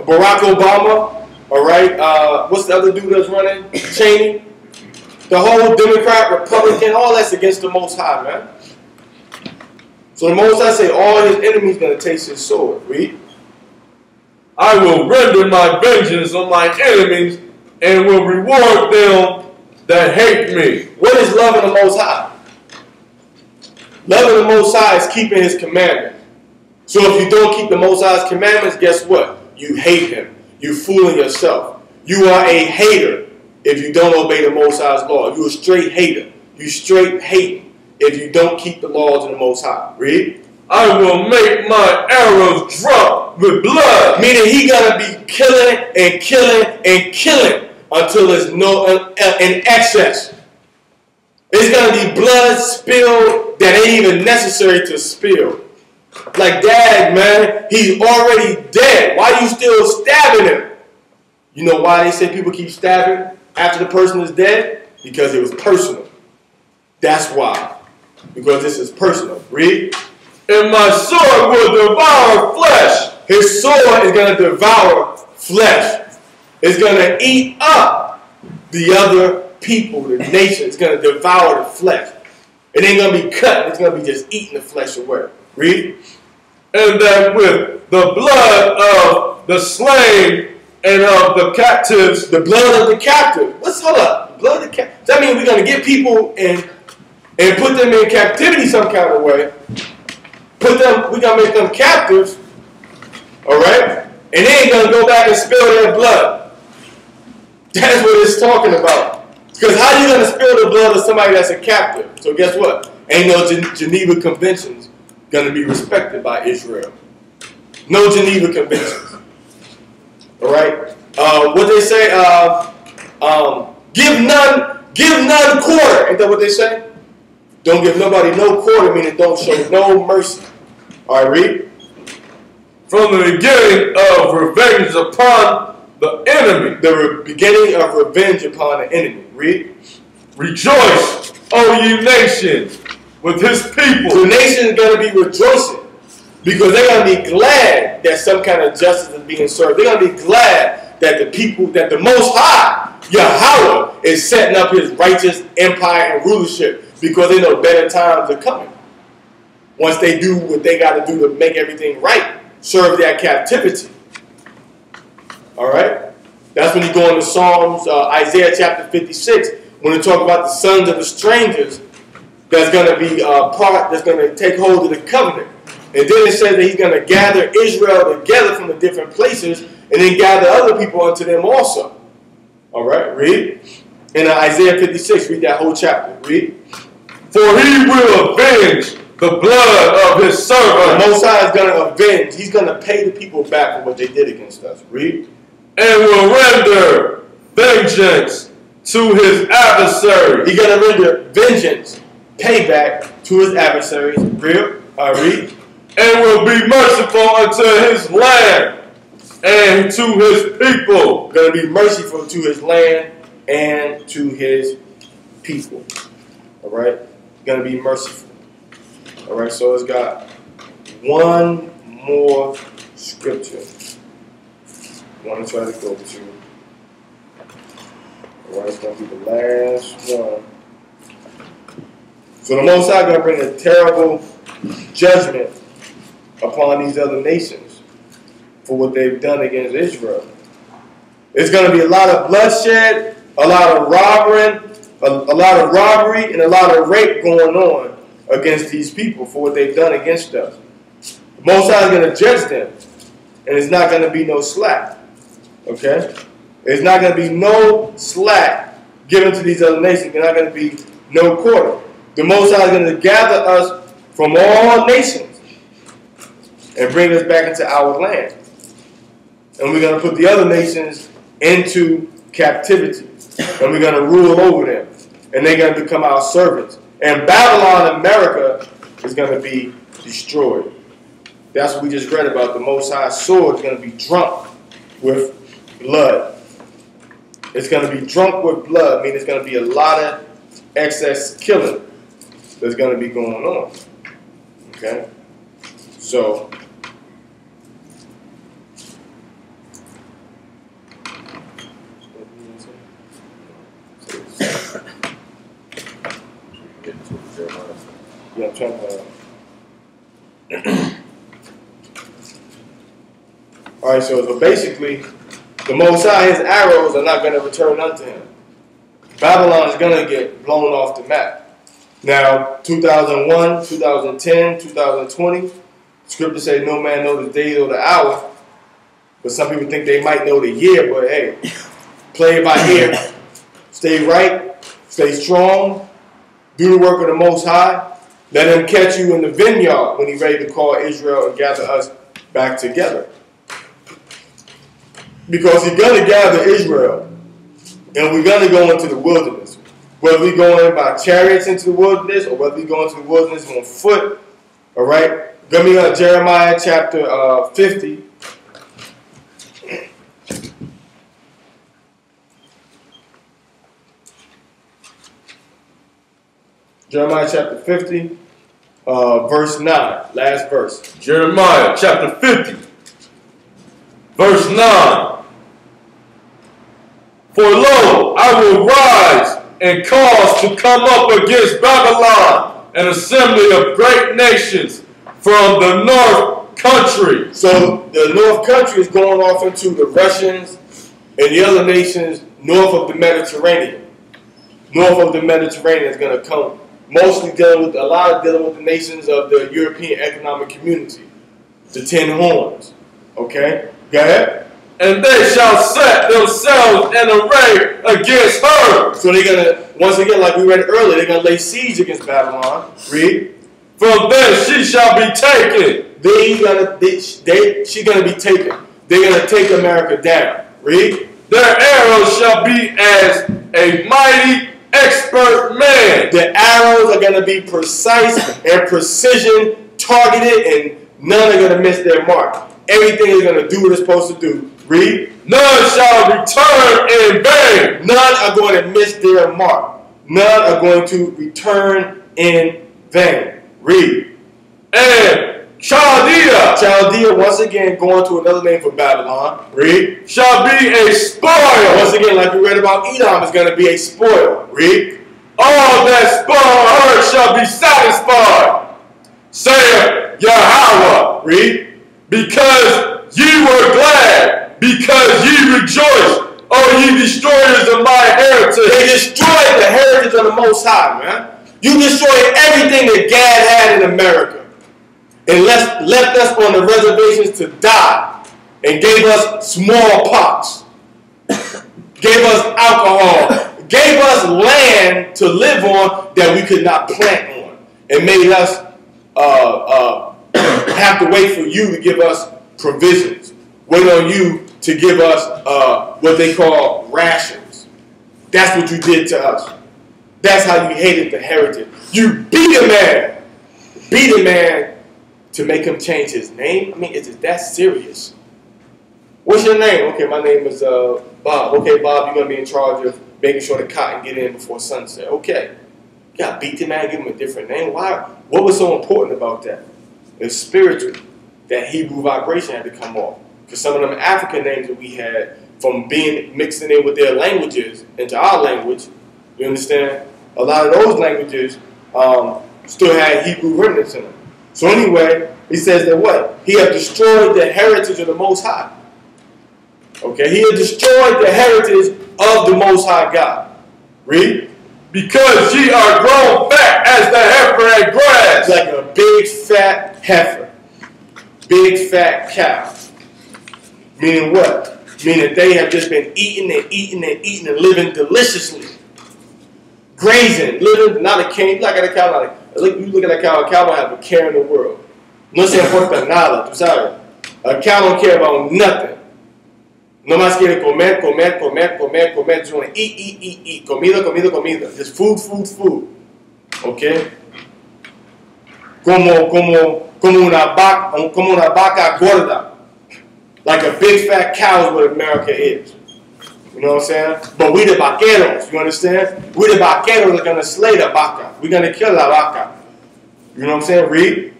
Barack Obama, all right? What's the other dude that's running? Cheney. The whole Democrat, Republican, all that's against the Most High, man. So the Most High say all his enemies going to taste his sword. Read. I will render my vengeance on my enemies and will reward them that hate me. What is loving the Most High? Loving the Most High is keeping his commandments. So if you don't keep the Most High's commandments, guess what? You hate him. You're fooling yourself. You are a hater if you don't obey the Most High's law. You're a straight hater. You straight hate if you don't keep the laws of the Most High. Read. I will make my arrows drop with blood. Meaning he gonna be killing and killing and killing until there's no in excess. It's gonna be blood spilled that ain't even necessary to spill. Like, dad, man, he's already dead. Why are you still stabbing him? You know why they say people keep stabbing after the person is dead? Because it was personal. That's why. Because this is personal. Read. And my sword will devour flesh. His sword is going to devour flesh. It's going to eat up the other people, the nation. It's going to devour the flesh. It ain't going to be cut. It's going to be just eating the flesh away. Read. And that with the blood of the slain and of the captives. The blood of the captive. Hold up. Blood of the captive. Does that mean we're going to get people and put them in captivity some kind of way? We're going to make them captives, all right? And they ain't going to go back and spill their blood. That's what it's talking about. Because how are you going to spill the blood of somebody that's a captive? So guess what? Ain't no Geneva Conventions going to be respected by Israel. No Geneva Conventions. All right? What they say, give none quarter. Ain't that what they say? Don't give nobody no quarter, meaning don't show no mercy. All right, read. From the beginning of revenge upon the enemy. The beginning of revenge upon the enemy. Read. Rejoice, O ye nations, with his people. The nation is going to be rejoicing because they're going to be glad that some kind of justice is being served. They're going to be glad that the people, that the Most High, Yahweh, is setting up his righteous empire and rulership because they know better times are coming. Once they do what they got to do to make everything right, serve their captivity. All right? That's when you go into Psalms, Isaiah chapter 56, when they talk about the sons of the strangers that's going to be that's going to take hold of the covenant. And then it says that he's going to gather Israel together from the different places and then gather other people unto them also. All right? Read. In Isaiah 56, read that whole chapter. Read. For he will avenge the blood of his servant. The Most High is going to avenge. He's going to pay the people back for what they did against us. Read. And will render vengeance to his adversaries. He's going to render vengeance, payback to his adversaries. Read. Read. And will be merciful unto his land and to his people. Going to be merciful to his land and to his people. All right? Going to be merciful. All right, so it's got one more scripture I want to try to go to. All right, it's going to be the last one. So the Most High going to bring a terrible judgment upon these other nations for what they've done against Israel. It's going to be a lot of bloodshed, a lot of robbery, a lot of robbery, and a lot of rape going on against these people for what they've done against us. The Most High is going to judge them, and it's not going to be no slack. Okay? There's not going to be no slack given to these other nations. There's not going to be no quarter. The Most High is going to gather us from all nations and bring us back into our land. And we're going to put the other nations into captivity. And we're going to rule over them. And they're going to become our servants. And Babylon, America, is going to be destroyed. That's what we just read about. The Most High's sword is going to be drunk with blood. It's going to be drunk with blood, meaning there's going to be a lot of excess killing that's going to be going on. Okay? So, Yeah, I'm trying to. All right, so basically, the Most High, his arrows are not going to return unto him. Babylon is going to get blown off the map. Now, 2001, 2010, 2020, scripture say no man knows the day or the hour. But some people think they might know the year, but hey, play it by ear. Stay right, stay strong, do the work of the Most High. Let him catch you in the vineyard when he's ready to call Israel and gather us back together. Because he's going to gather Israel, and we're going to go into the wilderness. Whether we go in by chariots into the wilderness, or whether we go into the wilderness on foot, all right? Give me Jeremiah chapter 50. Jeremiah chapter 50, verse 9, last verse. Jeremiah chapter 50, verse 9. For lo, I will rise and cause to come up against Babylon an assembly of great nations from the north country. So the north country is going off into the Russians and the other nations north of the Mediterranean. North of the Mediterranean is going to come. Mostly dealing with the nations of the European Economic Community, the 10 horns. Okay, go ahead. And they shall set themselves in array against her. So they're gonna, once again, like we read earlier, they're gonna lay siege against Babylon. Read. From thence she shall be taken. She's gonna be taken. They're gonna take America down. Read. Their arrows shall be as a mighty expert man. The arrows are going to be precise and precision, targeted, and none are going to miss their mark. Everything is going to do what it's supposed to do. Read. None shall return in vain. None are going to miss their mark. None are going to return in vain. Read. And Chaldea, once again, going to another name for Babylon. Read. Shall be a spoil. Once again, like we read about Edom, is going to be a spoil. Read. All that spoil her shall be satisfied, saith Yasharahla. Read. Because ye were glad, because ye rejoiced, O ye destroyers of my heritage. They destroyed the heritage of the Most High, man. You destroyed everything that Gad had in America. And left us on the reservations to die, and gave us smallpox, gave us alcohol, gave us land to live on that we could not plant on, and made us have to wait for you to give us provisions, wait on you to give us what they call rations. That's what you did to us. That's how you hated the heritage. You beat a man to make him change his name? I mean, is it that serious? What's your name? Okay, my name is Bob. Okay, Bob, you're going to be in charge of making sure the cotton get in before sunset. Okay. You got to beat the man, give him a different name. Why? What was so important about that? It's spiritual. That Hebrew vibration had to come off. Because some of them African names that we had, from being mixing in with their languages into our language, you understand? A lot of those languages still had Hebrew remnants in them. So anyway, he says that what? He had destroyed the heritage of the Most High. Okay, he had destroyed the heritage of the Most High God. Read. Because ye are grown fat as the heifer at grass. Like a big fat heifer. Big fat cow. Meaning what? Meaning they have just been eating and eating and eating and living deliciously. Grazing, living, not a king, like a cow, you look at a cow don't have a care in the world. No se importa nada, tú sabes. A cow don't care about nothing. No más quiere comer. Just want to eat. Comida. Just food. Okay? Como una vaca gorda. Like a big fat cow is what America is. You know what I'm saying? But we the vaqueros, you understand? We the vaqueros are going to slay the vaca. We're going to kill la vaca. You know what I'm saying? Read.